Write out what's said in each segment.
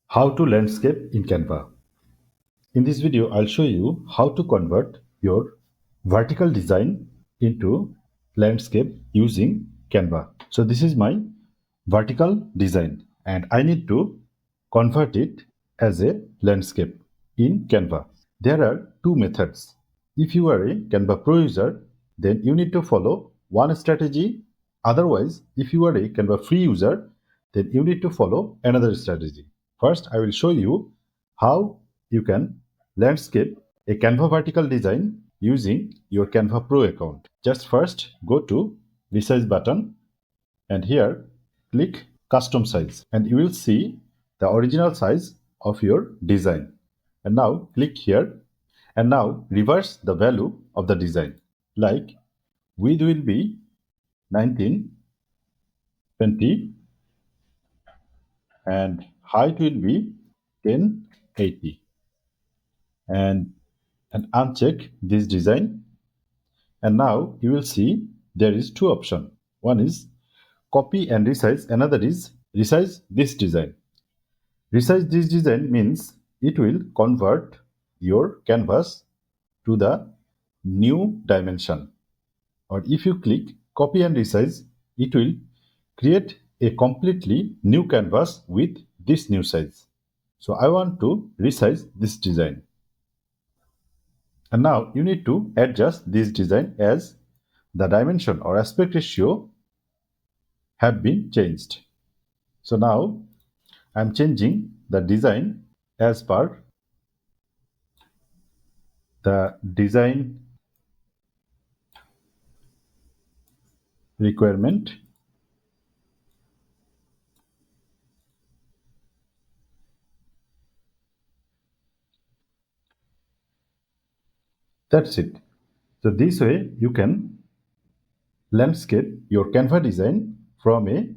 How to landscape in Canva. In this video, I'll show you how to convert your vertical design into landscape using Canva. So this is my vertical design and I need to convert it as a landscape in Canva. There are two methods. If you are a Canva Pro user, then you need to follow one strategy. Otherwise, if you are a Canva free user, then you need to follow another strategy. First, I will show you how you can landscape a Canva vertical design using your Canva Pro account. Just first go to Resize button and here click custom size and you will see the original size of your design. And now click here and now reverse the value of the design. Like width will be 1920 and height will be 1080 and uncheck this design and now you will see there is two options. One is copy and resize, another is resize this design. Resize this design means it will convert your canvas to the new dimension. Or if you click copy and resize, it will create a completely new canvas with this new size. So I want to resize this design. And now you need to adjust this design as the dimension or aspect ratio have been changed. So now I'm changing the design as per the design requirement. That's it. So this way you can landscape your Canva design from a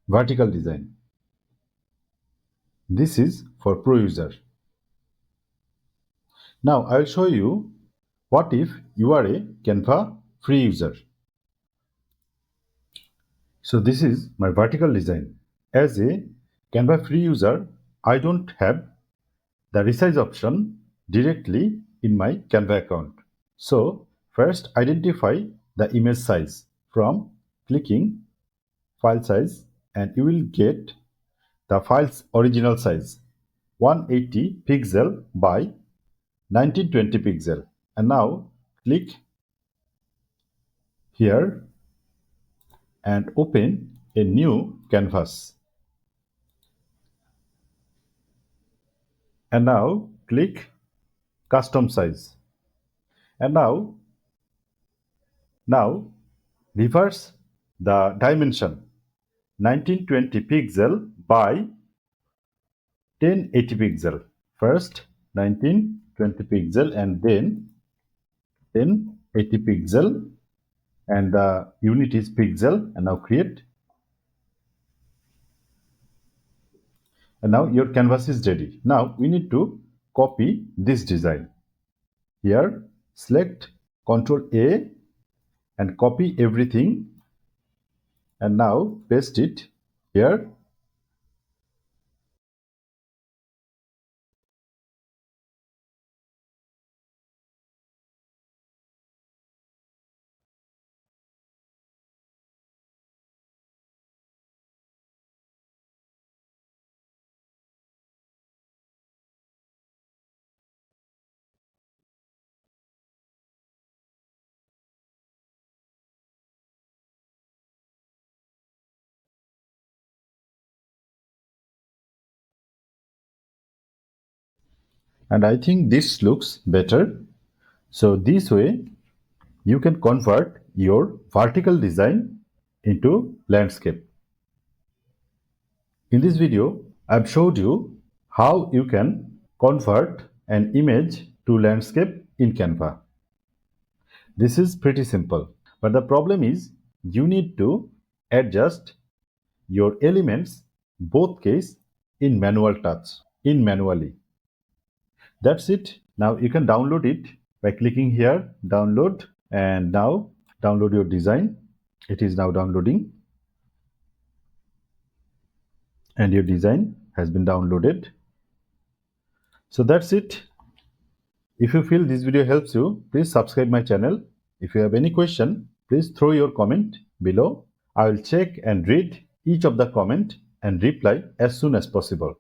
vertical design. This is for pro user. Now I will show you what if you are a Canva free user. So this is my vertical design. As a Canva free user, I don't have the resize option directly in my Canva account. So first identify the image size from clicking file size and you will get the file's original size 180 pixel by 1920 pixel. And now click here and open a new canvas. And now click custom size. And now reverse the dimension 1920 pixel by 1080 pixel. First 1920 pixel and then 1080 pixel and the unit is pixel and now create. And now your canvas is ready. Now we need to copy this design. Here select Ctrl A and copy everything and now paste it here. And I think this looks better. So this way you can convert your vertical design into landscape. In this video, I've showed you how you can convert an image to landscape in Canva. This is pretty simple, but the problem is you need to adjust your elements both case in manual touch, in manually. That's it. Now you can download it by clicking here, download, and now download your design. It is now downloading and your design has been downloaded. So that's it. If you feel this video helps you, please subscribe my channel. If you have any question, please throw your comment below. I will check and read each of the comment and reply as soon as possible.